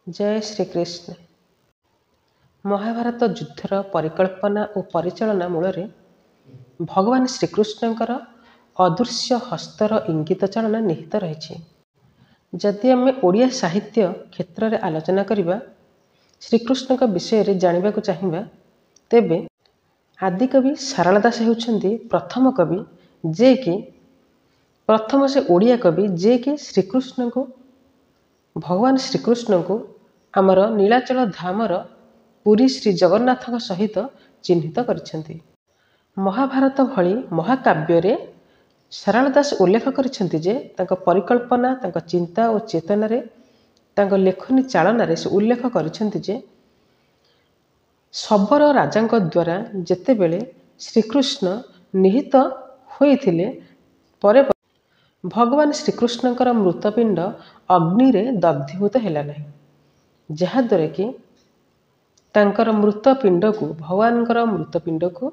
जय श्रीकृष्ण। महाभारत युद्धर परिकल्पना और परिचालना मूल भगवान श्रीकृष्णकर अदृश्य हस्तर इंगित चालना निहित रही। जदि आम ओडिया साहित्य क्षेत्र में आलोचना करवा श्रीकृष्ण विषय जानवा चाहिए तेबे आदिकवि सारला दास होउछन्ति प्रथम कवि जे कि प्रथम से ओडिया कवि जे कि श्रीकृष्ण को भगवान श्रीकृष्ण को आमर नीलाचल धामर पुरी श्री जगन्नाथ सहित चिन्हित करिसेंति। महाभारत भली महाकाव्य सारला दास उल्लेख करिसेंति जे तांको परिकल्पना तांको चिंता और चेतना रे तांको लेखनी चालना रे से उल्लेख करिसेंति जे शबर राजांक द्वारा जेतेबेले श्रीकृष्ण निहित होइथिले परे भगवान श्रीकृष्णकर मृतपिंड अग्नि रे दग्धीभूत हैला नहीं, जहाद्वारा कि तांकर मृतपिंड को भगवानकर मृतपिंड को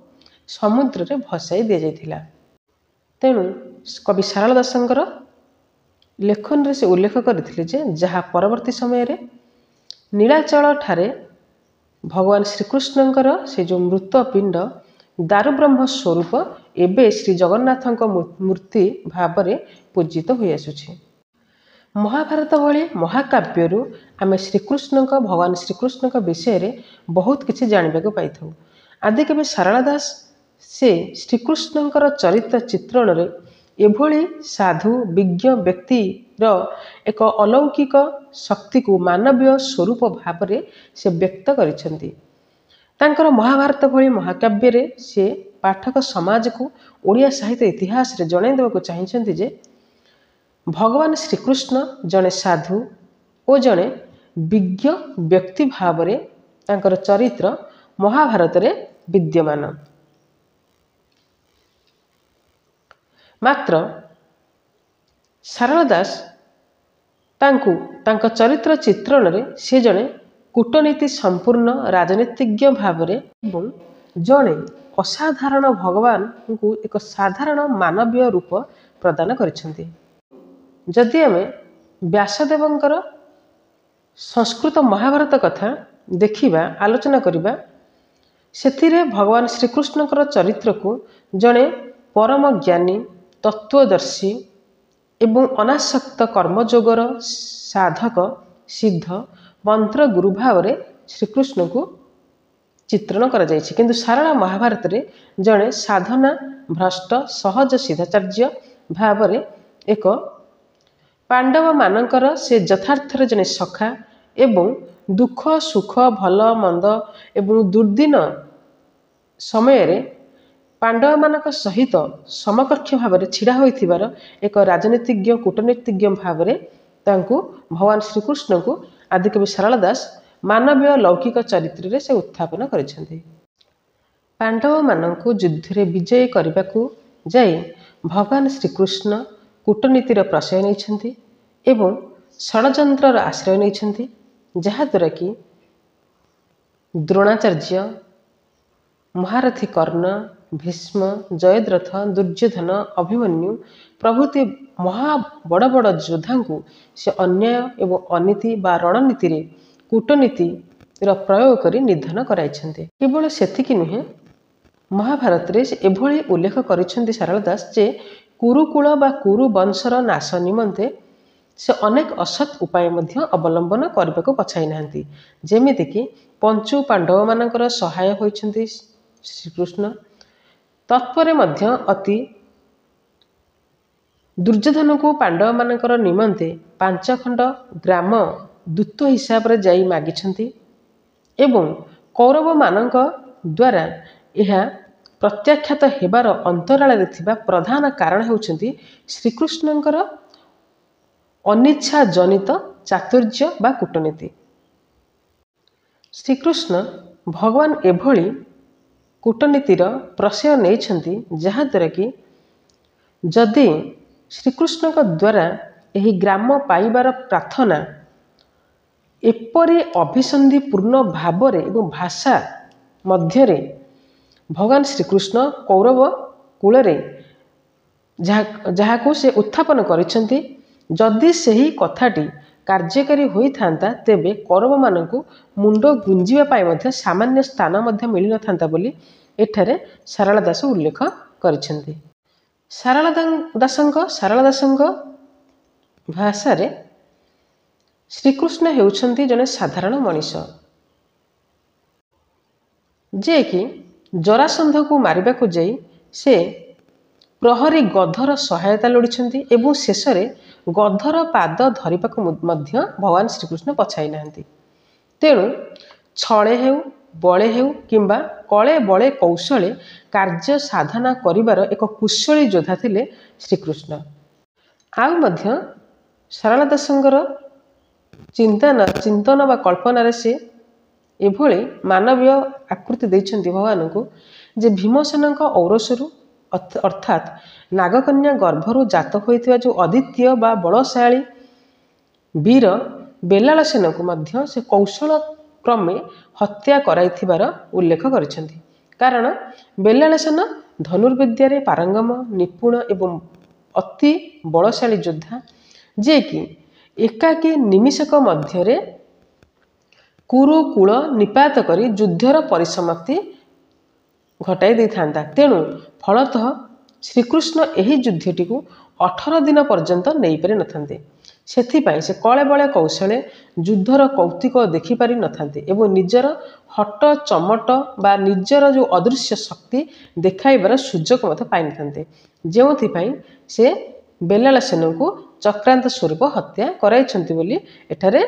समुद्र रे भसाई दि जाइथिला। तेणु कवि सारला दासंकर लेखन रे से उल्लेख करथिले जे जहा परवर्ती समय रे नीलाचल ठारे भगवान श्रीकृष्णकर से जो मृतपिंड दारुब्रह्म स्वरूप एबे श्री जगन्नाथ मूर्ति भाव में पूजित हो आसुछि। महाभारत भली महाकाव्य आम श्रीकृष्ण भगवान श्रीकृष्ण विषय रे बहुत किसी जानवा पाई। आदिकवि सारला दास से श्रीकृष्णकर चरित्र चित्रण रे एभली साधु विज्ञ व्यक्तिर एक अलौकिक शक्ति को मानवीय स्वरूप भाव में से व्यक्त करिसेंति। तांकर महाभारत भली महाकाव्य रे से पाठक समाज को ओडिया साहित्य इतिहास रे जणाई देबाकु चाहिसेंति जे भगवान श्रीकृष्ण जड़े साधु और जड़े विज्ञ व्यक्ति भाव में तांकर चरित्र महाभारत रे विद्यमान। मात्र सारला दास तांकु तांका चरित्र चित्रण रे से जड़े कूटनीति संपूर्ण राजनीतिज्ञ भाव में एवं जड़े असाधारण भगवान को एक साधारण मानवीय रूप प्रदान करिसेंति। जदि आम व्यासदेवंकर संस्कृत महाभारत कथा देखिबा आलोचना करिबा सेथिरे भगवान श्रीकृष्णकर चरित्र को जड़े परम ज्ञानी तत्वदर्शी एवं अनासक्त कर्मयोगर साधक सिद्ध मंत्र गुरु भाव में श्रीकृष्ण को चित्रण करा जायछि। किंतु सारला महाभारत रे जड़े साधना भ्रष्ट सहज सिद्धाचार्य भाव में एक पांडव मानकर से यथार्थ जने सखा एवं दुख सुख भल मंद एवं दुर्दिन समय रे पांडव मानक सहित समकक्ष भाव में छिड़ा होइथिबार एक राजनीतिज्ञ कूटनीतिज्ञ भाव में तांकु भगवान श्रीकृष्ण को आदिकवि सारला दास मानवीय लौकिक चरित्र रे से उत्थापन करिसेंति। पांडव मानकु युद्ध रे विजय करबाकू जाई भगवान श्रीकृष्ण कूटनीतिर प्रश्रय नहीं एवं षड्यंत्र आश्रय नहीं, जहाद्वारा कि द्रोणाचार्य महारथी कर्ण भीष्म जयद्रथ दुर्योधन अभिमन्यु प्रभृति महा बड़ बड़ योद्धा को से अन्याय एवं अनीति बा रणनीति रे कूटनीति प्रयोग कर निधन कराइछन्ते। केवल सेतिकी नुहे महाभारत रे से एभली उल्लेख करिसेंति सारला दास जे कुरुकुल बा कुरु वंशर नाश निमंते से अनेक असत उपाय मध्य अवलंबन करने को पछाई नांती। जेमिति कि पंचु पांडव मानकर सहाय होइछन्ति श्रीकृष्ण तत्परे मध्य अति दुर्योधन को पांडव मानकर निमंते 5 खंड ग्राम दूत हिसाब रे जाई मागिछन्ति एवं कौरव मानक द्वारा यह प्रत्याख्यात हेबार अंतराल रे थिबा प्रधान कारण हेउछन्ति श्रीकृष्णकर अनिच्छा जनित चातुर्य बा कूटनीति। श्रीकृष्ण भगवान एभली कूटनीतिर प्रश्रय नैछन्ति जहाद्वारा कि जदि श्रीकृष्ण द्वारा यही ग्राम पाइबार प्रार्थना एपरी अभिसंधिपूर्ण भाव एवं भाषा मध्यरे भगवान श्रीकृष्ण कौरव कूल जहाँ से उत्थापन करिसेंति जदि सही कथाटी କାର୍ଯ୍ୟକାରୀ ହୋଇଥାନ୍ତା ତେବେ କୌରବମାନଙ୍କୁ ମୁଣ୍ଡ ଗୁଞ୍ଜିବା ପାଇଁ ମଧ୍ୟ ସାମାନ୍ୟ ସ୍ଥାନ ମଧ୍ୟ ମିଳିନଥାନ୍ତା ବୋଲି ଏଠାରେ ସାରଳା ଦାସ ଉଲ୍ଲେଖ କରିଛନ୍ତି। ସାରଳା ଦାସଙ୍କ ଭାଷାରେ ଶ୍ରୀକୃଷ୍ଣ ହେଉଛନ୍ତି ଜଣେ ସାଧାରଣ ମଣିଷ, ଯିଏକି ଜରାସନ୍ଧକୁ ମାରିବାକୁ ଯାଇ ସେ ପ୍ରହରୀ ଗଧର ସହାୟତା ଲୋଡ଼ିଛନ୍ତି ଏବଂ ଶେଷରେ ଗଧର ପାଦ ଧରିବାକୁ ମଧ୍ୟ ଭଗବାନ ଶ୍ରୀକୃଷ୍ଣ ପଛାଇ ନାହାନ୍ତି। ତେଣୁ ଛଳେ ହେଉ ବଳେ ହେଉ କିମ୍ବା କଳେ ବଳେ କୌଶଳେ କାର୍ଯ୍ୟ ସାଧନା କରିବାର ଏକ କୁଶଳୀ ଯୋଦ୍ଧା ଥିଲେ ଶ୍ରୀକୃଷ୍ଣ। ଆଉ ମଧ୍ୟ ସାରଳା ଦାସଙ୍କର ଚିନ୍ତନ ବା କଳ୍ପନାରେ ସେ ଏଭଳି ମାନବୀୟ ଆକୃତି ଦେଇଛନ୍ତି ଭଗବାନଙ୍କୁ ଯେ ଭୀମସେନଙ୍କ ଔରସରୁ ଅର୍ଥାତ୍ ନାଗକନ୍ୟା ଗର୍ଭରୁ ଜାତ ହୋଇଥିବା ଯେଉଁ ଅଦ୍ୱିତୀୟ ବା ବଳଶାଳୀ ବୀର ବେଲାଳସେନକୁ ମଧ୍ୟ ସେ କୌଶଳ କ୍ରମେ ହତ୍ୟା କରାଇଥିବାର ଉଲ୍ଲେଖ କରିଛନ୍ତି। କାରଣ ବେଲାଳସେନ ଧନୁର୍ବିଦ୍ୟାରେ ପାରଙ୍ଗମ, ନିପୁଣ ଏବଂ ଅତି ବଳଶାଳୀ ଯୋଦ୍ଧା, ଯିଏକି ଏକାକୀ ନିମିଷକ ମଧ୍ୟରେ କୁରୁକୂଳ ନିପାତ କରି ଯୁଦ୍ଧର ପରିସମାପ୍ତି ଘଟାଇ ଦେଇଥାନ୍ତା। ତେଣୁ ଫଳତଃ ଶ୍ରୀକୃଷ୍ଣ ଏହି ଯୁଦ୍ଧଟିକୁ 18 ଦିନ ପର୍ଯ୍ୟନ୍ତ ନେଇପାରିନଥାନ୍ତେ। ସେଥିପାଇଁ ସେ କଳେ ବଳେ କୌଶଳେ ଯୁଦ୍ଧର କୌତୁକ ଦେଖିପାରି ନଥାନ୍ତେ ଏବଂ ନିଜର ହଟ ଚମଟ ବା ନିଜର ଯେଉଁ ଅଦୃଶ୍ୟ ଶକ୍ତି ଦେଖାଇବାର ସୁଯୋଗ ମଧ୍ୟ ପାଇନଥାନ୍ତେ, ଯେଉଁଥିପାଇଁ ସେ ବେଲାଳସେନଙ୍କୁ ଚକ୍ରାନ୍ତ ସ୍ୱରୂପ ହତ୍ୟା କରାଇଛନ୍ତି ବୋଲି ଏଠାରେ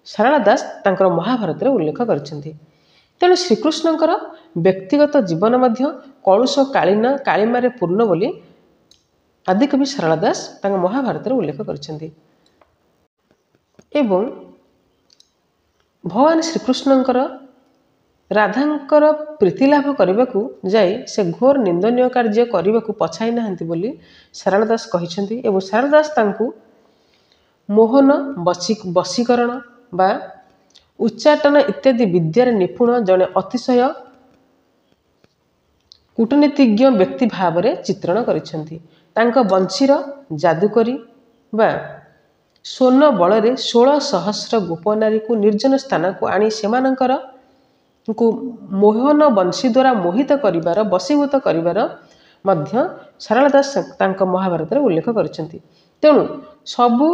ସାରଳା ଦାସ ତାଙ୍କର ମହାଭାରତରେ ଉଲ୍ଲେଖ କରିଛନ୍ତି। ତେଣୁ ଶ୍ରୀକୃଷ୍ଣଙ୍କର ବ୍ୟକ୍ତିଗତ ଜୀବନ ମଧ୍ୟ କଳୁଷ କାଳିମାରେ ପୂର୍ଣ୍ଣ ବୋଲି ଆଦିକବି ସାରଳା ଦାସ ତାଙ୍କ ମହାଭାରତରେ ଉଲ୍ଲେଖ କରିଛନ୍ତି। ଏବଂ ଭଗବାନ ଶ୍ରୀକୃଷ୍ଣଙ୍କର ରାଧାଙ୍କର ପ୍ରୀତିଲାଭ କରିବାକୁ ଯାଇ ସେ ଘୋର ନିନ୍ଦନୀୟ କାର୍ଯ୍ୟ କରିବାକୁ ପଛାଇ ନାହାନ୍ତି ବୋଲି ସାରଳା ଦାସ କହିଛନ୍ତି। ଏବଂ ସାରଳା ଦାସ ତାଙ୍କୁ ମୋହନ, ବଶୀକରଣ ବା ଉଚ୍ଚାଟନ ଇତ୍ୟାଦି ବିଦ୍ୟାରେ ନିପୁଣ ଜଣେ ଅତିଶୟ କୂଟନୀତିଜ୍ଞ ବ୍ୟକ୍ତି ଭାବରେ ଚିତ୍ରଣ କରିଛନ୍ତି। ତାଙ୍କ ବଂଶୀର ଯାଦୁକରୀ ବା ସ୍ୱର୍ଣ୍ଣ ବଳରେ 16,000 ଗୋପନାରୀକୁ ନିର୍ଜନ ସ୍ଥାନକୁ ଆଣି ସେମାନଙ୍କର ମୋହନ ବଂଶୀ ଦ୍ୱାରା ବଶୀଭୂତ କରିବାର ମଧ୍ୟ ସାରଳା ଦାସ ତାଙ୍କ ମହାଭାରତରେ ଉଲ୍ଲେଖ କରିଛନ୍ତି। ତେଣୁ ସବୁ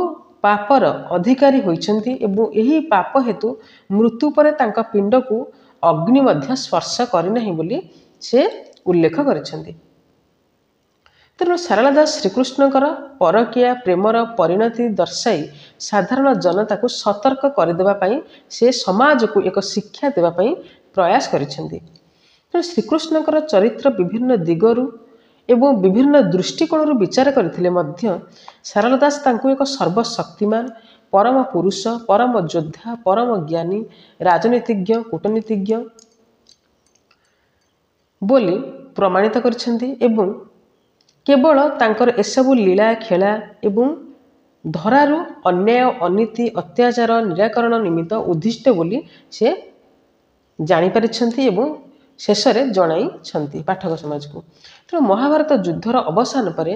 ପାପର ଅଧିକାରୀ ହୋଇଛନ୍ତି ଏବଂ ଏହି ପାପ ହେତୁ ମୃତ୍ୟୁ ପରେ ତାଙ୍କ ପିଣ୍ଡକୁ ଅଗ୍ନି ମଧ୍ୟ ସ୍ପର୍ଶ କରିନାହିଁ ବୋଲି ସେ ଉଲ୍ଲେଖ କରିଛନ୍ତି। ତେଣୁ ସାରଳା ଦାସ ଶ୍ରୀକୃଷ୍ଣଙ୍କର ପରକୀୟା ପ୍ରେମର ପରିଣତି ଦର୍ଶାଇ ସାଧାରଣ ଜନତାକୁ ସତର୍କ କରିଦେବା ପାଇଁ ସେ ସମାଜକୁ ଏକ ଶିକ୍ଷା ଦେବା ପାଇଁ ପ୍ରୟାସ କରିଛନ୍ତି। ତେଣୁ ଶ୍ରୀକୃଷ୍ଣଙ୍କର ଚରିତ୍ର ବିଭିନ୍ନ ଦିଗରୁ ଏବଂ ବିଭିନ୍ନ ଦୃଷ୍ଟିକୋଣରୁ ବିଚାର କରିଥିଲେ ମଧ୍ୟ ସାରଳା ଦାସ ତାଙ୍କୁ ଏକ ସର୍ବଶକ୍ତିମାନ, ପରମ ପୁରୁଷ, ପରମ ଯୋଦ୍ଧା, ପରମ ଜ୍ଞାନୀ, ରାଜନୀତିଜ୍ଞ, କୂଟନୀତିଜ୍ଞ ବୋଲି ପ୍ରମାଣିତ କରିଛନ୍ତି। ଏବଂ କେବଳ ତାଙ୍କର ଏସବୁ ଲୀଳା ଖେଳା ଏବଂ ଧରାରୁ ଅନ୍ୟାୟ, ଅନୀତି, ଅତ୍ୟାଚାର ନିରାକରଣ ନିମିତ୍ତ ଉଦ୍ଦିଷ୍ଟ ବୋଲି ସେ ଜାଣିପାରିଛନ୍ତି ଏବଂ ଶେଷରେ ଜଣାଇଛନ୍ତି ପାଠକ ସମାଜକୁ। ତେଣୁ ମହାଭାରତ ଯୁଦ୍ଧର ଅବସାନ ପରେ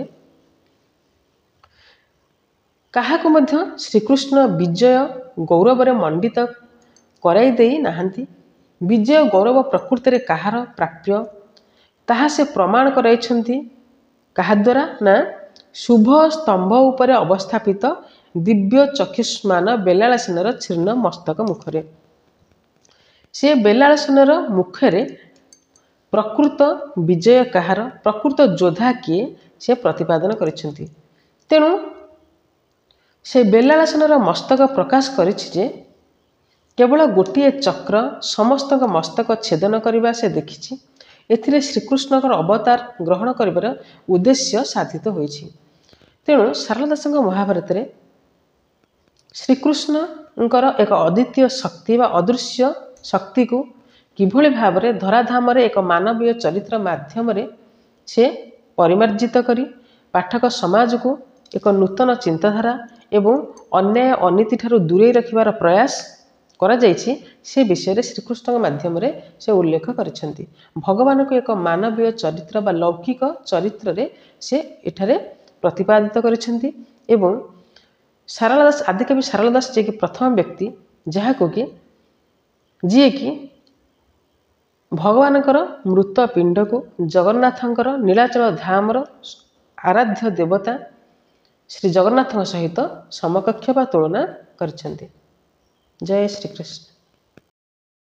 କାହାକୁ ମଧ୍ୟ ଶ୍ରୀକୃଷ୍ଣ ବିଜୟ ଗୌରବରେ ମଣ୍ଡିତ କରାଇ ଦେଇ ନାହାନ୍ତି। ବିଜୟ ଗୌରବ ପ୍ରକୃତରେ କାହାର ପ୍ରାପ୍ୟ ତାହା ସେ ପ୍ରମାଣ କରାଇଛନ୍ତି। କାହାଦ୍ୱାରା ନା ଶୁଭ ସ୍ତମ୍ଭ ଉପରେ ଅବସ୍ଥାପିତ ଦିବ୍ୟ ଚକ୍ଷୁଷ୍ମାନ ବେଲାଳସେନର ଛିନ୍ନ ମସ୍ତକ ମୁଖରେ। ସେ ବେଲାଳସେନର ମୁଖରେ ପ୍ରକୃତ ବିଜୟ କାହାର, ପ୍ରକୃତ ଯୋଦ୍ଧା କିଏ ସେ ପ୍ରତିପାଦନ କରିଛନ୍ତି। ତେଣୁ ସେ ବେଲାଳସେନର ମସ୍ତକ ପ୍ରକାଶ କରିଛି ଯେ କେବଳ ଗୋଟିଏ ଚକ୍ର ସମସ୍ତଙ୍କ ମସ୍ତକ ଛେଦନ କରିବା ସେ ଦେଖିଛି। ଏଥିରେ ଶ୍ରୀକୃଷ୍ଣଙ୍କର ଅବତାର ଗ୍ରହଣ କରିବାର ଉଦ୍ଦେଶ୍ୟ ସାଧିତ ହୋଇଛି। ତେଣୁ ସାରଳା ଦାସଙ୍କ ମହାଭାରତରେ ଶ୍ରୀକୃଷ୍ଣଙ୍କର ଏକ ଅଦ୍ୱିତୀୟ ଶକ୍ତି ବା ଅଦୃଶ୍ୟ ଶକ୍ତିକୁ କିଭଳି ଭାବରେ ଧରାଧାମରେ ଏକ ମାନବୀୟ ଚରିତ୍ର ମାଧ୍ୟମରେ ସେ ପରିମାର୍ଜିତ କରି ପାଠକ ସମାଜକୁ ଏକ ନୂତନ ଚିନ୍ତାଧାରା ଏବଂ ଅନ୍ୟାୟ ଅନୀତିଠାରୁ ଦୂରେଇ ରଖିବାର ପ୍ରୟାସ କରାଯାଇଛି, ସେ ବିଷୟରେ ଶ୍ରୀକୃଷ୍ଣଙ୍କ ମାଧ୍ୟମରେ ସେ ଉଲ୍ଲେଖ କରିଛନ୍ତି। ଭଗବାନଙ୍କୁ ଏକ ମାନବୀୟ ଚରିତ୍ର ବା ଲୌକିକ ଚରିତ୍ରରେ ସେ ଏଠାରେ ପ୍ରତିପାଦିତ କରିଛନ୍ତି ଏବଂ ସାରଳା ଦାସ ଆଦିକବି ସାରଳା ଦାସ ଯିଏକି ପ୍ରଥମ ବ୍ୟକ୍ତି ଯାହାକୁ କି ଯିଏକି ଭଗବାନଙ୍କର ମୃତ ପିଣ୍ଡକୁ ଜଗନ୍ନାଥଙ୍କର ନୀଳାଚଳ ଧାମର ଆରାଧ୍ୟ ଦେବତା ଶ୍ରୀ ଜଗନ୍ନାଥଙ୍କ ସହିତ ସମକକ୍ଷ ବା ତୁଳନା କରିଛନ୍ତି। ଜୟ ଶ୍ରୀକୃଷ୍ଣ।